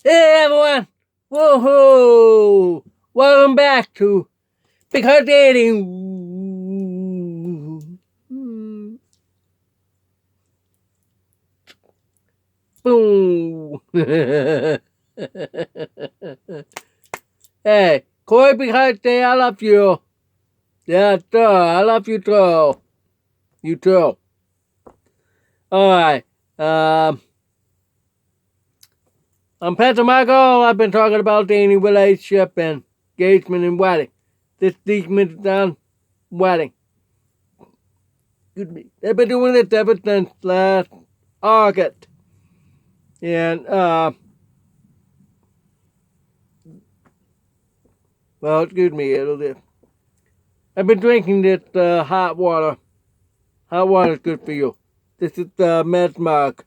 Hey everyone! Woohoo! Welcome back to Because Dating. Boom! Hey, Corey, because I love you. Yeah, sure, I love you too. You too. Alright. I'm Pastor Michael. I've been talking about dating, relationship, and engagement and wedding. This segment on wedding. Excuse me. I've been doing this ever since last August. And, well, excuse me, it'll do. I've been drinking this hot water. Hot water is good for you. This is Med's mug.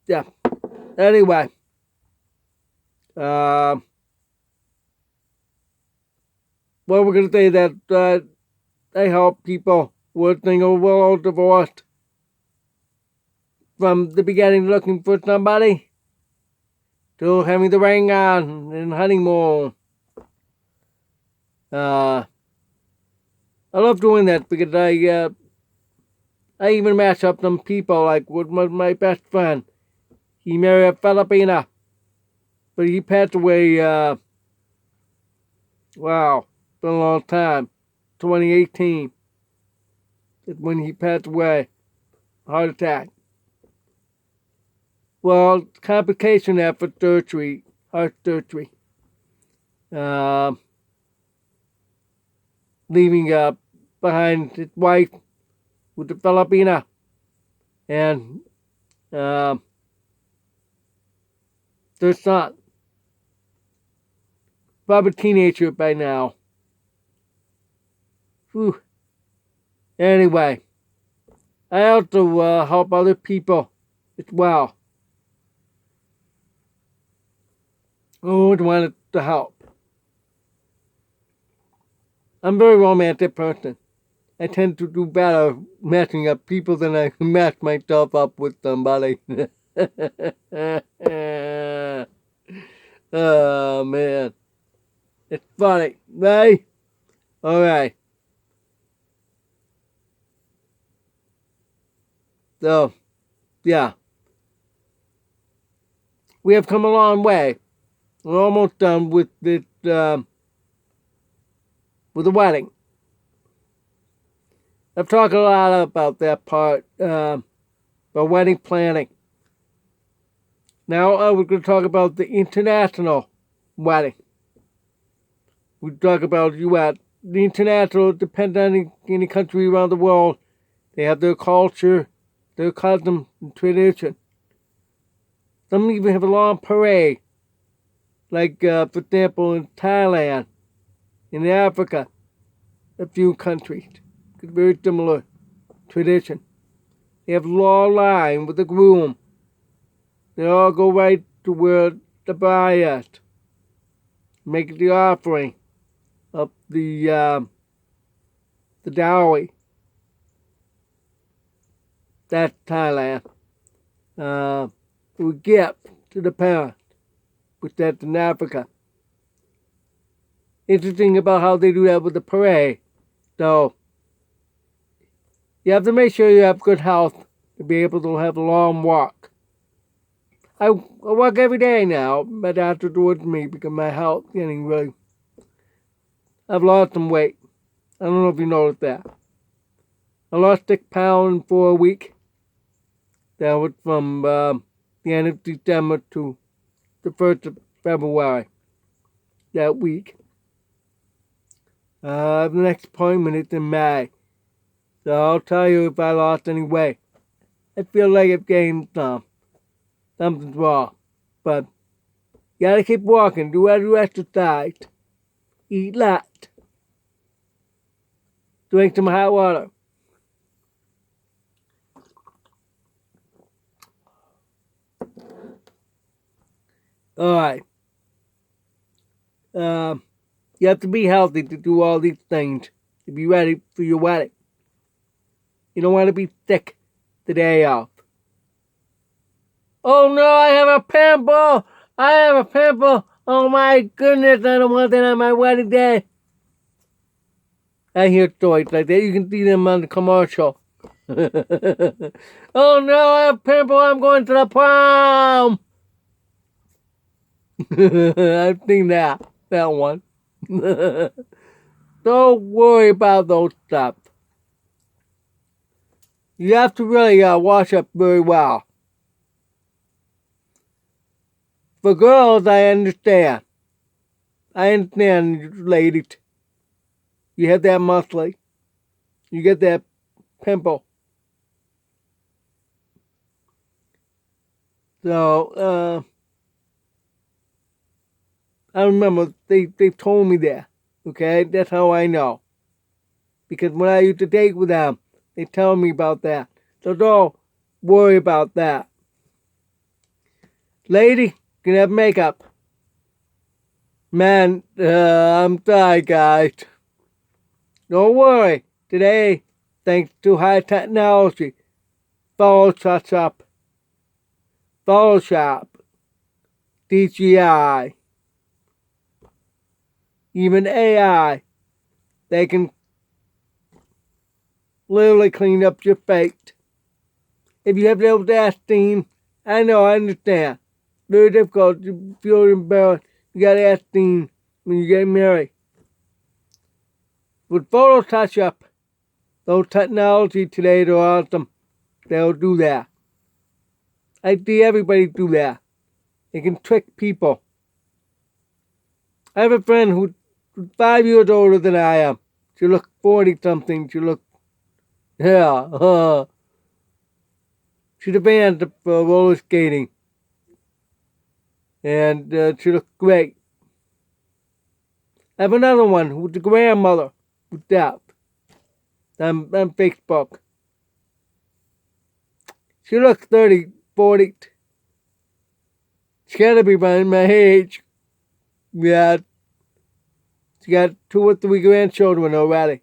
Yeah. Anyway. Well, we're going to say that I help people who are single, well, divorced, from the beginning looking for somebody to having the ring on and honeymoon. I love doing that because I even match up some people, like with my best friend. He married a Filipina, but he passed away, wow, been a long time. 2018 is when he passed away. Heart attack. Well, complication after surgery, heart surgery. Leaving behind his wife with the Filipina and their son. Probably a teenager by now. Whew. Anyway, I also help other people as well who would want to help. I'm a very romantic person. I tend to do better matching up people than I match myself up with somebody. Oh, man. It's funny, right? Alright. So, yeah. We have come a long way. We're almost done with this, with the wedding. I've talked a lot about that part, about wedding planning. Now we're going to talk about the international wedding. We talk about U.S. The international depends on any country around the world. They have their culture, their custom, and tradition. Some even have a long parade, like, for example, in Thailand, in Africa, a few countries. It's very similar tradition. They have a long line with the groom. They all go right to where the bride is, make the offering of the dowry. That's Thailand. We gift to the parents, which that's in Africa. Interesting about how they do that with the parade. So, you have to make sure you have good health to be able to have a long walk. I walk every day now. My doctor towards me because my health is getting really. I've lost some weight. I don't know if you noticed that. I lost 6 pounds for a week. That was from the end of December to the 1st of February. That week. The next appointment is in May. So I'll tell you if I lost any weight. I feel like I've gained some. Something's wrong. But you gotta keep walking. Do other exercise. Eat lots. Drink some hot water. Alright. You have to be healthy to do all these things. To be ready for your wedding. You don't want to be sick the day of. Oh no, I have a pimple! I have a pimple! Oh my goodness, I don't want that on my wedding day. I hear stories like that. You can see them on the commercial. Oh no, I have a pimple! I'm going to the prom! I've seen that one. Don't worry about those stuff. You have to really wash up very well. For girls, I understand. I understand, ladies. You have that muscle. You get that pimple. So, I remember they told me that. Okay, that's how I know. Because when I used to date with them, they tell me about that. So don't worry about that. Lady, can have makeup. Man, I'm sorry, guys. Don't worry. Today, thanks to high technology, Photoshop, DGI, even AI, they can literally clean up your face. If you have little Dastine, I know, I understand. Very difficult. You feel embarrassed. You got Dastine when you get married. With Photoshop, those technology today, they're awesome. They'll do that. I see everybody do that. They can trick people. I have a friend who's 5 years older than I am. She looks 40-something. She looks, she's a band for roller skating. And she looks great. I have another one who's a grandmother who's deaf. On Facebook. She looks 30, 40. She gotta be my age. Yeah. She got 2 or 3 grandchildren already.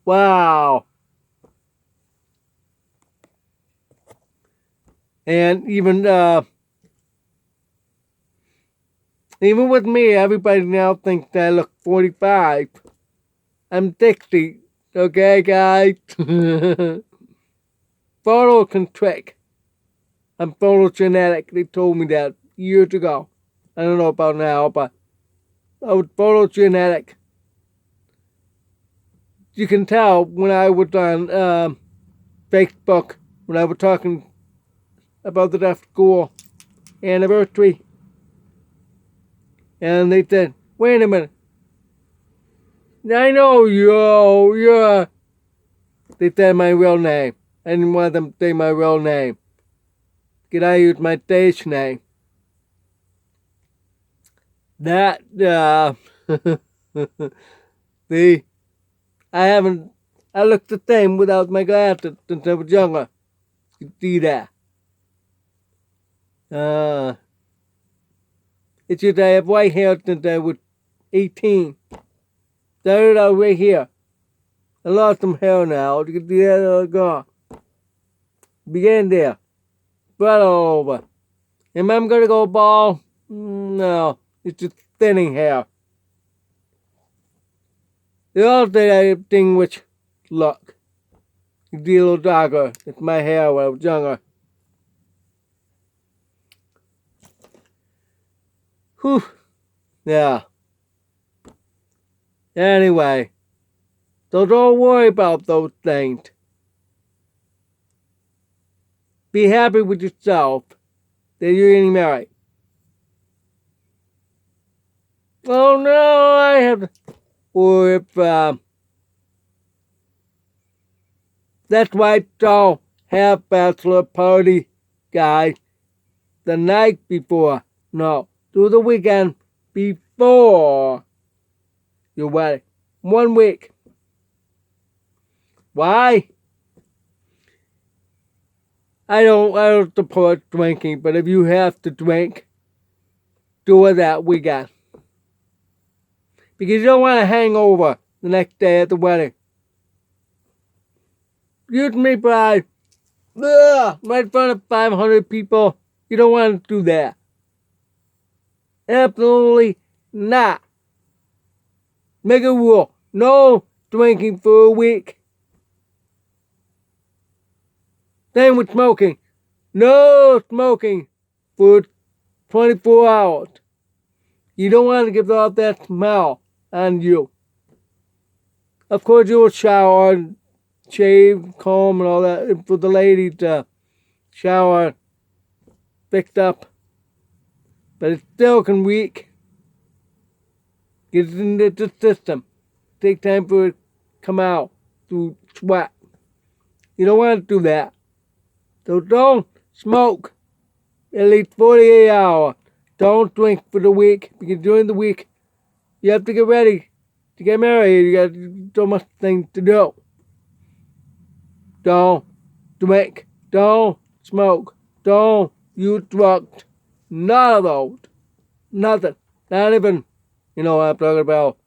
Wow. And even with me, everybody now thinks that I look 45. I'm 60. Okay, guys? Photo can trick. I'm photogenetic. They told me that years ago. I don't know about now, but I was photogenetic. You can tell when I was on Facebook, when I was talking about the deaf school anniversary. And they said, wait a minute. I know you're. They said my real name. I didn't want them to say my real name. Could I use my stage name? That, see, I look the same without my glasses since I was younger. You can see that. It's just I have white hair since I was 18. Started out right here. I lost some hair now. You can see that gone. Began there. Spread all over. Am I going to go bald? No. It's just thinning hair. They all say I distinguish look. It's a little darker. It's my hair when I was younger. Whew. Yeah. Anyway. So don't worry about those things. Be happy with yourself that you're getting married. Oh no, I have. Or if that's why don't have bachelor party, guys, the night before. No, do the weekend before your wedding. 1 week. Why? I don't support drinking, but if you have to drink, do it that weekend. Because you don't want a hangover the next day at the wedding. Excuse me, bride. Ugh, right in front of 500 people. You don't want to do that. Absolutely not. Make a rule. No drinking for a week. Same with smoking. No smoking for 24 hours. You don't want to give off that smell on you. Of course, you will shower, shave, comb, and all that. And for the lady to shower, fixed up. But it still can leak. Get it into the system. Take time for it to come out through sweat. You don't want to do that. So don't smoke at least 48 hours. Don't drink for the week, because during the week, you have to get ready to get married. You got so much things to do. Don't drink. Don't smoke. Don't use drugs. None of those. Nothing. Not even, you know what I'm talking about.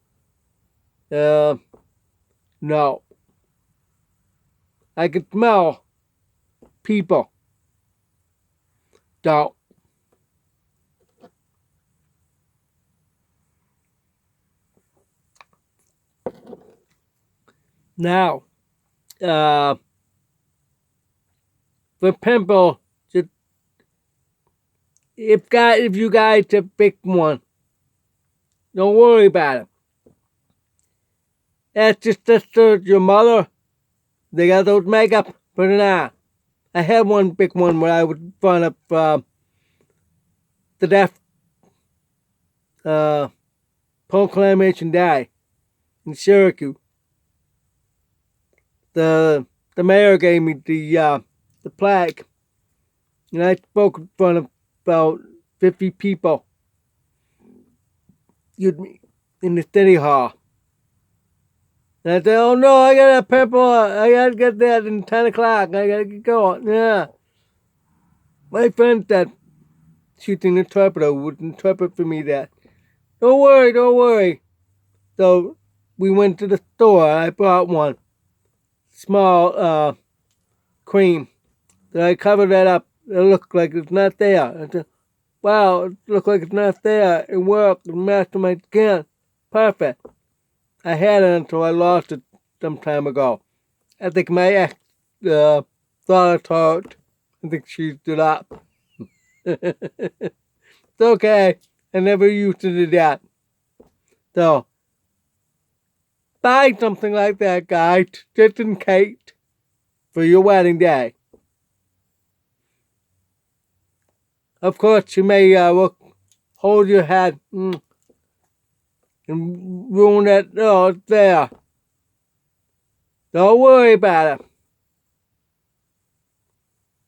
No. I can smell people. Don't. Now, for pimple, just if you guys have picked one, don't worry about it. That's just your mother. They got those makeup, put it on. I had one big one where I would front up the deaf proclamation day in Syracuse. The mayor gave me the plaque, and I spoke in front of about 50 people. In the city hall. And I said, oh no, I got a pimple. I got to get that in 10 o'clock. I got to get going. Yeah. My friend said, she's an interpreter, would interpret for me that. Don't worry, don't worry. So we went to the store. I bought one. Small cream. So I covered that up. It looked like it's not there. I said, wow, it looked like it's not there. It worked. It matched my skin. Perfect. I had it until I lost it some time ago. I think my ex thought I talked. I think she stood up. It's okay. I never used to do that. So, buy something like that, guys, just in case for your wedding day. Of course, you may hold your head and ruin that. Oh, it's there. Don't worry about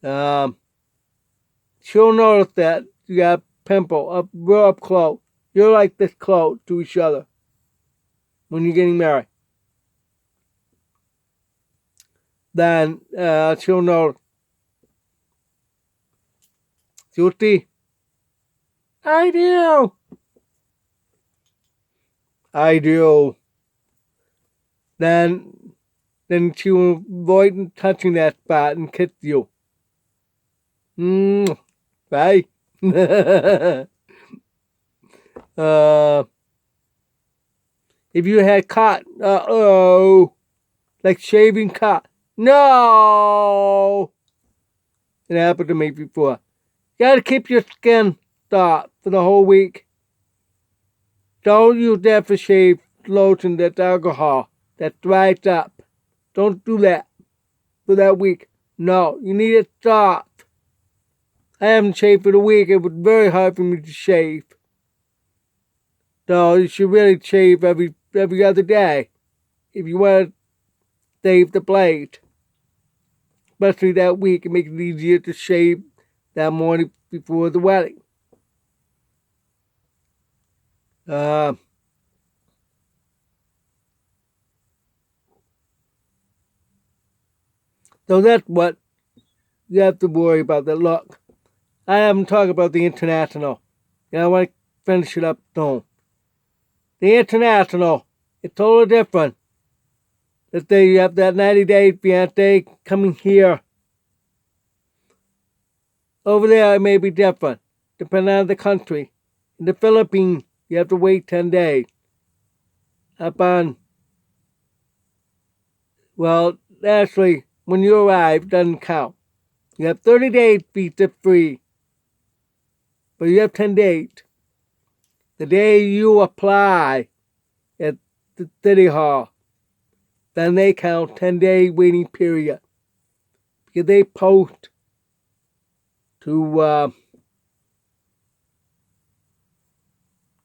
it. She'll notice that you got a pimple up real up close. You're like this close to each other when you're getting married. Then she'll notice. She'll see. I do. Then she will avoid touching that spot and kiss you. Right? If you had caught, like shaving caught. No! It happened to me before. You gotta keep your skin soft for the whole week. Don't use that for shave lotion that's alcohol. That dries up. Don't do that for that week. No, you need it soft. I haven't shaved for the week. It was very hard for me to shave. So you should really shave every other day if you want to save the blade. Especially that week, it makes it easier to shave that morning before the wedding. So that's what you have to worry about. The look. I haven't talked about the international. I want to finish it up soon. The international, it's totally different. Let's say you have that 90-day fiancé coming here Over there, it may be different, depending on the country. In the Philippines, you have to wait 10 days. Up on, well, actually, when you arrive, it doesn't count. You have 30 days visa free, but you have 10 days. The day you apply at the city hall, then they count 10-day waiting period. Because they post to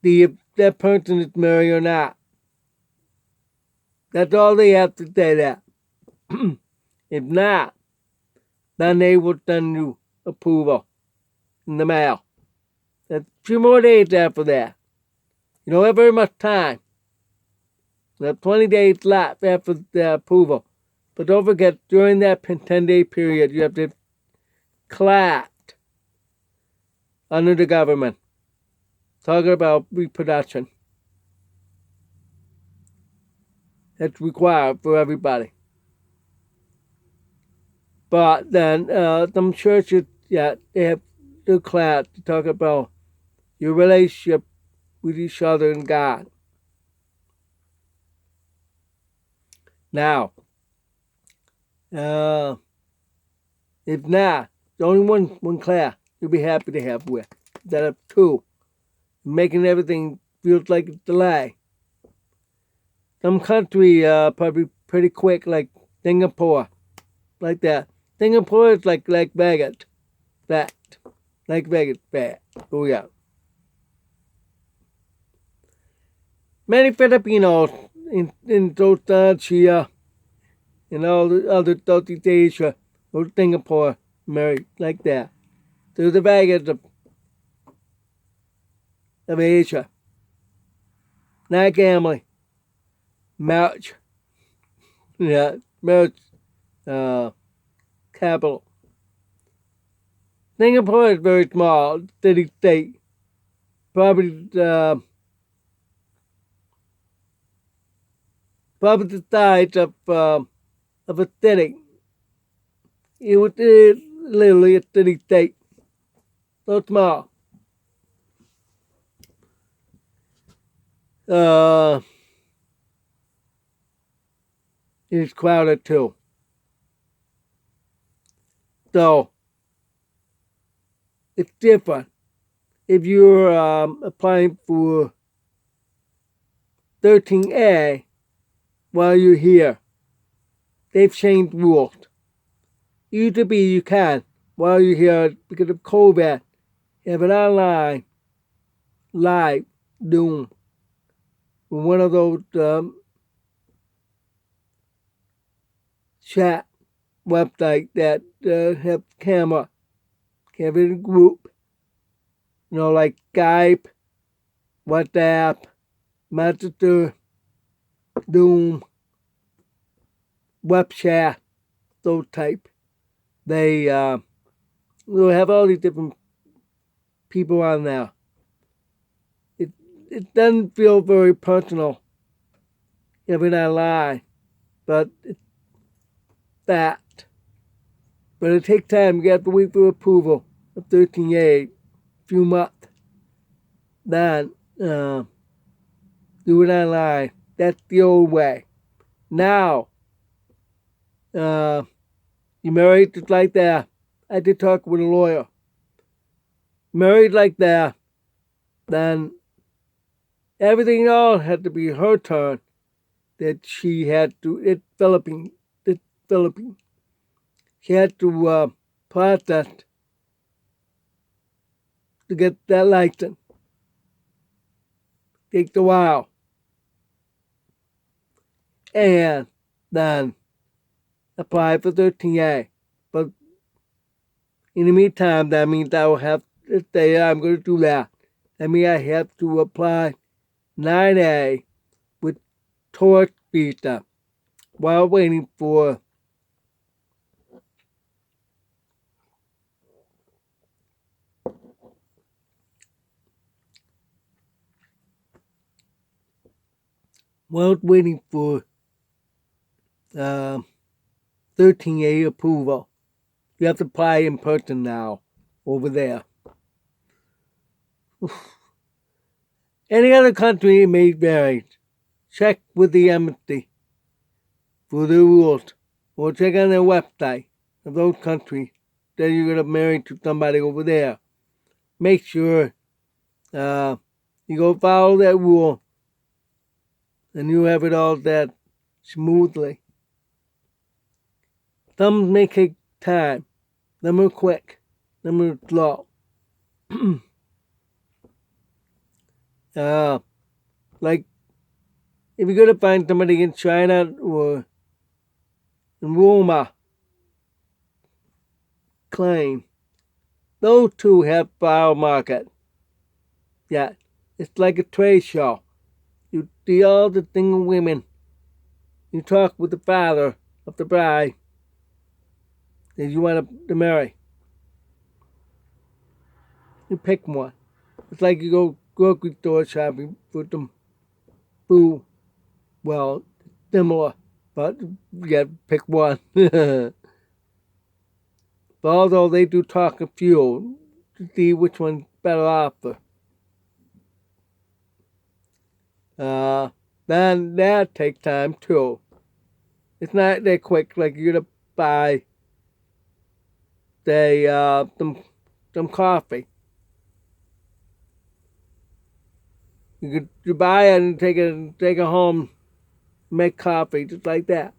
if that person is married or not. That's all they have to say that. If not, then they will send you approval in the mail. That's a few more days after that. You don't have very much time. You have 20 days left after the approval. But don't forget, during that 10-day period, you have to collect under the government. Talking about reproduction. That's required for everybody. But then some churches, yeah, they have the class to talk about your relationship with each other and God. Now, if not, the only one class you'll be happy to have with. Instead of two, making everything feels like a delay. Some country probably pretty quick, like Singapore, like that. Singapore is like Vegas, that, like Vegas, bad. Oh yeah. Many Filipinos in South Asia and all the other Southeast Asia or Singapore married like that. They're the Vegas of Asia. Not gambling. Marriage. Yeah, marriage capital. Singapore is very small, city state. Probably the size of a city. It was literally a city state. So small. It's crowded too. So it's different. If you're applying for 13A while you're here, they've changed rules. Used to be you can, while you're here, because of COVID, have an online live Zoom with one of those chat websites that have camera, have it in group, like Skype, WhatsApp, Messenger, Zoom, web chat, those type. They will have all these different people on there. It doesn't feel very personal if it's online, but it's that. But it takes time. You have to wait for approval of 13A, a few months. Then do it online. That's the old way. Now, you married just like that. I did talk with a lawyer. Married like that, then everything else had to be her turn. That she had to, it's Philippines. She had to process to get that license. Takes a while. And then apply for 13A. But in the meantime, that means I will have to say I'm going to do that. That means I have to apply 9A with tourist visa while waiting for while waiting for 13A approval. You have to apply in person now. over there. Any other country may vary. Check with the embassy for the rules, or check on their website of those countries that you're going to marry to somebody over there. Make sure you go follow that rule and you have it all that smoothly. Some may take time. Some are quick. Some are slow. Like, if you're going to find somebody in China or in Roma, claim, those two have file market. Yeah, it's like a trade show. You see all the single women. You talk with the father of the bride that you want to marry. You pick one. It's like you go grocery store shopping for some food. Well, similar, but you got to pick one. But although they do talk a few to see which one's better offer. Then that takes time too. It's not that quick. Like you're gonna buy, say, some coffee. You buy it and take it home, make coffee just like that.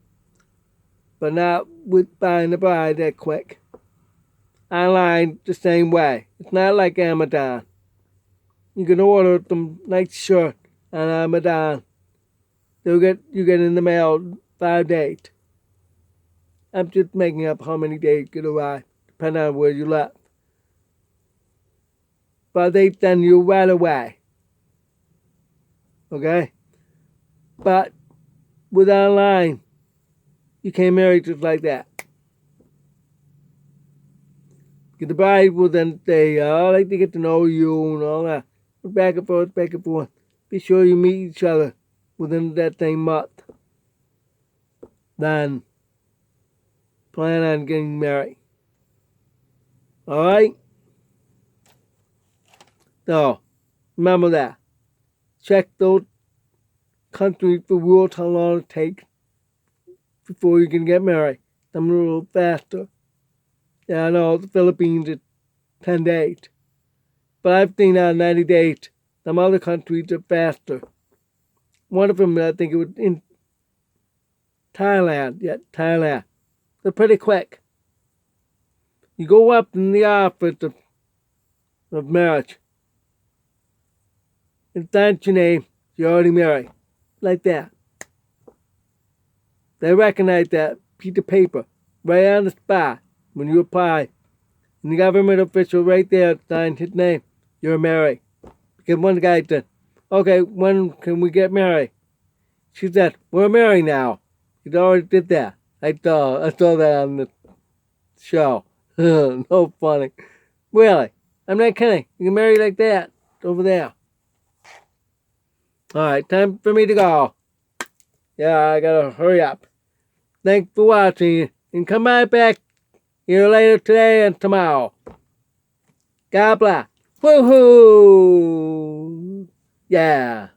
But not with buying the bride that quick. Online the same way. It's not like Amazon. You can order some nice shirt on Amazon. You get in the mail 5 days. I'm just making up how many days it arrive, depending on where you live. But they send you right away. Okay? But with online, you can't marry just like that. The bride will then say, I'd like to get to know you and all that. Back and forth, back and forth. Be sure you meet each other within that same month. Then plan on getting married. Alright? So, remember that. Check those countries for rules, how long it takes before you can get married. Some are a little faster. Yeah, I know the Philippines is 10 days. But I've seen 90 days. Some other countries are faster. One of them, I think it was in Thailand. Yeah, Thailand. They're pretty quick. You go up in the office of marriage. And sign your name. You're already married. Like that. They recognize that piece of paper right on the spot when you apply. And the government official right there signed his name. You're married. Because one guy said, okay, when can we get married? She said, we're married now. He already did that. I saw that on the show. No funny. Really. I'm not kidding. You can marry like that. Over there. Alright, time for me to go. Yeah, I gotta hurry up. Thanks for watching. And come right back here later today and tomorrow. God bless. Woohoo! Yeah.